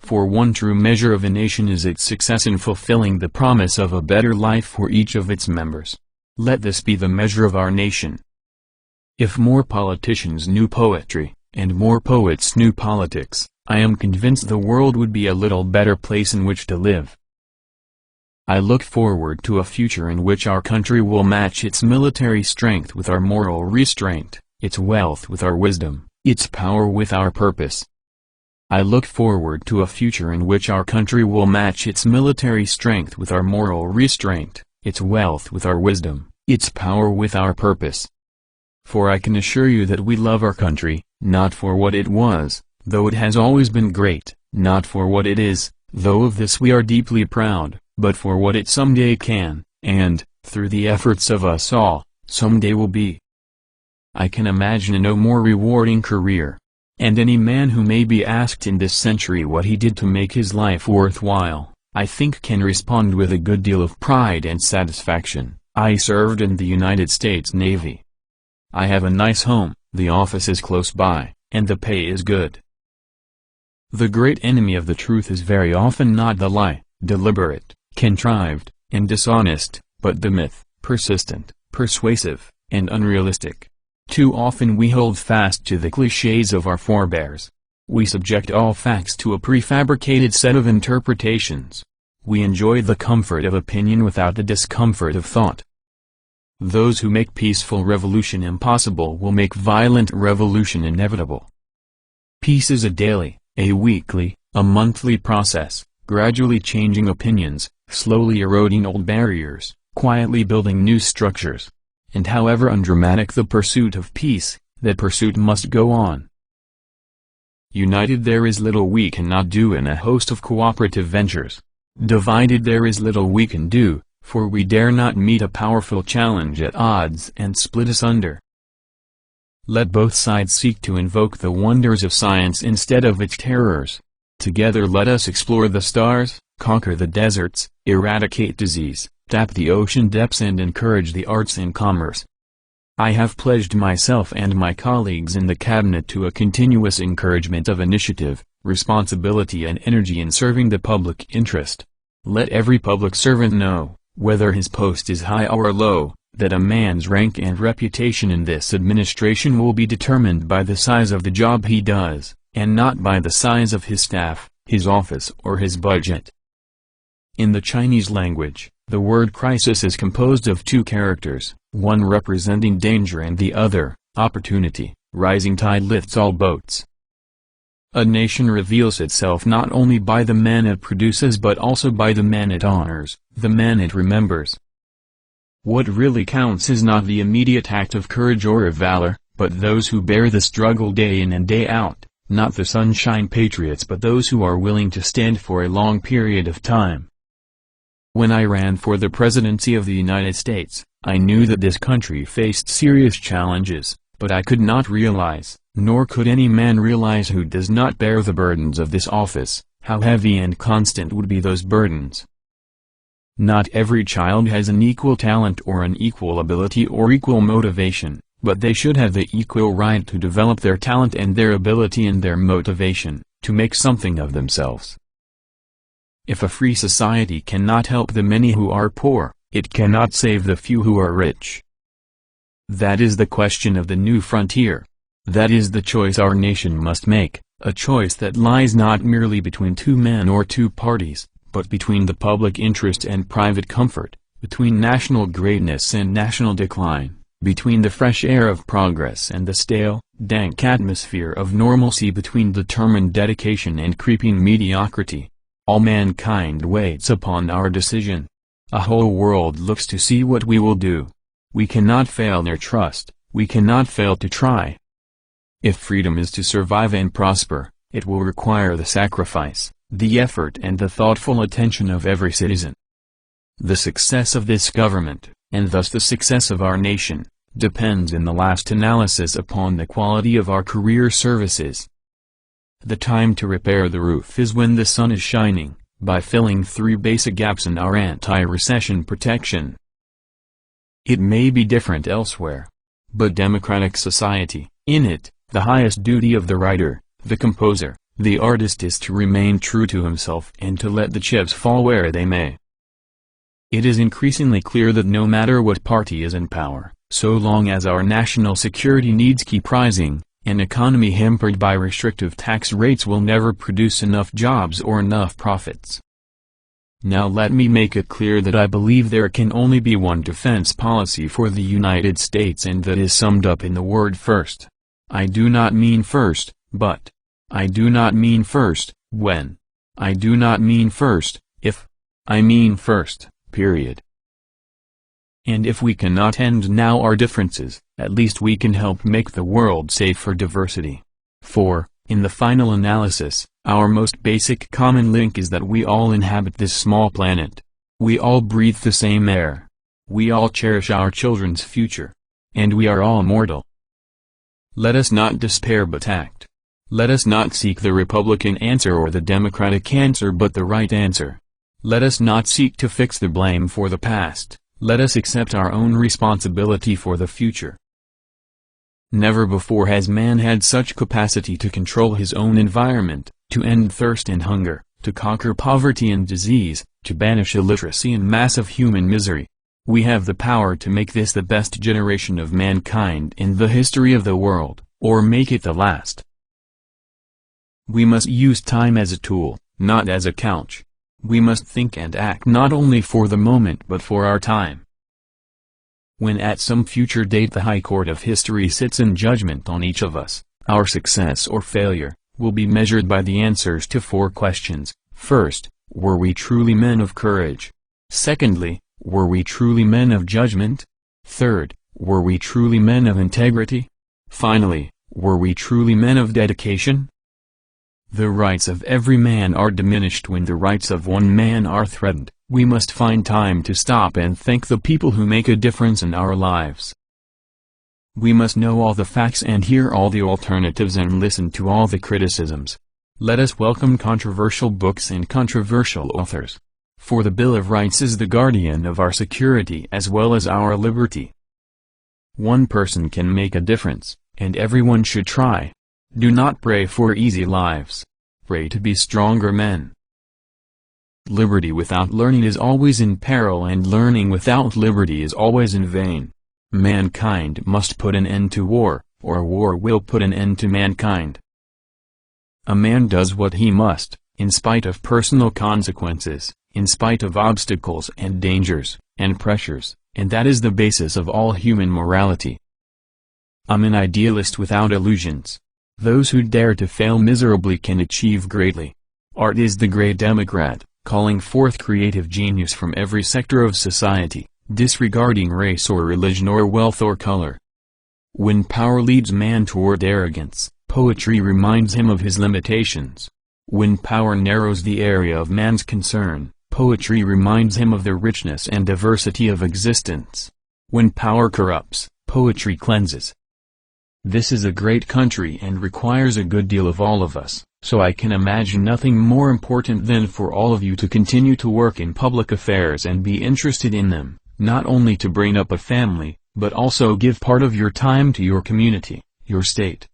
For one true measure of a nation is its success in fulfilling the promise of a better life for each of its members. Let this be the measure of our nation. If more politicians knew poetry, and more poets knew politics, I am convinced the world would be a little better place in which to live. I look forward to a future in which our country will match its military strength with our moral restraint, its wealth with our wisdom, its power with our purpose. I look forward to a future in which our country will match its military strength with our moral restraint, its wealth with our wisdom, its power with our purpose. For I can assure you that we love our country, not for what it was, though it has always been great, not for what it is, though of this we are deeply proud, but for what it someday can, and, through the efforts of us all, someday will be. I can imagine a no more rewarding career. And any man who may be asked in this century what he did to make his life worthwhile, I think can respond with a good deal of pride and satisfaction, I served in the United States Navy. I have a nice home, the office is close by, and the pay is good. The great enemy of the truth is very often not the lie, deliberate, contrived, and dishonest, but the myth, persistent, persuasive, and unrealistic. Too often we hold fast to the clichés of our forebears. We subject all facts to a prefabricated set of interpretations. We enjoy the comfort of opinion without the discomfort of thought. Those who make peaceful revolution impossible will make violent revolution inevitable. Peace is a daily, a weekly, a monthly process, gradually changing opinions, slowly eroding old barriers, quietly building new structures. And however undramatic the pursuit of peace, that pursuit must go on. United there is little we cannot do in a host of cooperative ventures. Divided there is little we can do, for we dare not meet a powerful challenge at odds and split asunder. Let both sides seek to invoke the wonders of science instead of its terrors. Together let us explore the stars, conquer the deserts, eradicate disease, tap the ocean depths and encourage the arts and commerce. I have pledged myself and my colleagues in the cabinet to a continuous encouragement of initiative, responsibility and energy in serving the public interest. Let every public servant know, whether his post is high or low, that a man's rank and reputation in this administration will be determined by the size of the job he does, and not by the size of his staff, his office or his budget. In the Chinese language, the word crisis is composed of two characters, one representing danger and the other, opportunity. Rising tide lifts all boats. A nation reveals itself not only by the man it produces but also by the man it honors, the man it remembers. What really counts is not the immediate act of courage or of valor, but those who bear the struggle day in and day out, not the sunshine patriots but those who are willing to stand for a long period of time. When I ran for the presidency of the United States, I knew that this country faced serious challenges, but I could not realize, nor could any man realize who does not bear the burdens of this office, how heavy and constant would be those burdens. Not every child has an equal talent or an equal ability or equal motivation, but they should have the equal right to develop their talent and their ability and their motivation, to make something of themselves. If a free society cannot help the many who are poor, it cannot save the few who are rich. That is the question of the new frontier. That is the choice our nation must make, a choice that lies not merely between two men or two parties, but between the public interest and private comfort, between national greatness and national decline, between the fresh air of progress and the stale, dank atmosphere of normalcy, between determined dedication and creeping mediocrity. All mankind waits upon our decision. A whole world looks to see what we will do. We cannot fail their trust, we cannot fail to try. If freedom is to survive and prosper, it will require the sacrifice, the effort and the thoughtful attention of every citizen. The success of this government, and thus the success of our nation, depends in the last analysis upon the quality of our career services. The time to repair the roof is when the sun is shining, by filling 3 basic gaps in our anti-recession protection. It may be different elsewhere. But democratic society, in it, the highest duty of the writer, the composer, The artist is to remain true to himself and to let the chips fall where they may. It is increasingly clear that no matter what party is in power, so long as our national security needs keep rising, an economy hampered by restrictive tax rates will never produce enough jobs or enough profits. Now let me make it clear that I believe there can only be one defense policy for the United States, and that is summed up in the word first. I do not mean first, but. I do not mean first, when. I do not mean first, if. I mean first, period. And if we cannot end now our differences, at least we can help make the world safe for diversity. For, in the final analysis, our most basic common link is that we all inhabit this small planet. We all breathe the same air. We all cherish our children's future. And we are all mortal. Let us not despair but act. Let us not seek the Republican answer or the Democratic answer but the right answer. Let us not seek to fix the blame for the past, let us accept our own responsibility for the future. Never before has man had such capacity to control his own environment, to end thirst and hunger, to conquer poverty and disease, to banish illiteracy and massive human misery. We have the power to make this the best generation of mankind in the history of the world, or make it the last. We must use time as a tool, not as a couch. We must think and act not only for the moment but for our time. When at some future date the High Court of History sits in judgment on each of us, our success or failure will be measured by the answers to 4 questions. First, were we truly men of courage? Secondly, were we truly men of judgment? Third, were we truly men of integrity? Finally, were we truly men of dedication? The rights of every man are diminished when the rights of one man are threatened. We must find time to stop and thank the people who make a difference in our lives. We must know all the facts and hear all the alternatives and listen to all the criticisms. Let us welcome controversial books and controversial authors. For the Bill of Rights is the guardian of our security as well as our liberty. One person can make a difference, and everyone should try. Do not pray for easy lives. Pray to be stronger men. Liberty without learning is always in peril, and learning without liberty is always in vain. Mankind must put an end to war, or war will put an end to mankind. A man does what he must, in spite of personal consequences, in spite of obstacles and dangers, and pressures, and that is the basis of all human morality. I'm an idealist without illusions. Those who dare to fail miserably can achieve greatly. Art is the great democrat, calling forth creative genius from every sector of society, disregarding race or religion or wealth or color. When power leads man toward arrogance, poetry reminds him of his limitations. When power narrows the area of man's concern, poetry reminds him of the richness and diversity of existence. When power corrupts, poetry cleanses. This is a great country and requires a good deal of all of us, so I can imagine nothing more important than for all of you to continue to work in public affairs and be interested in them, not only to bring up a family, but also give part of your time to your community, your state,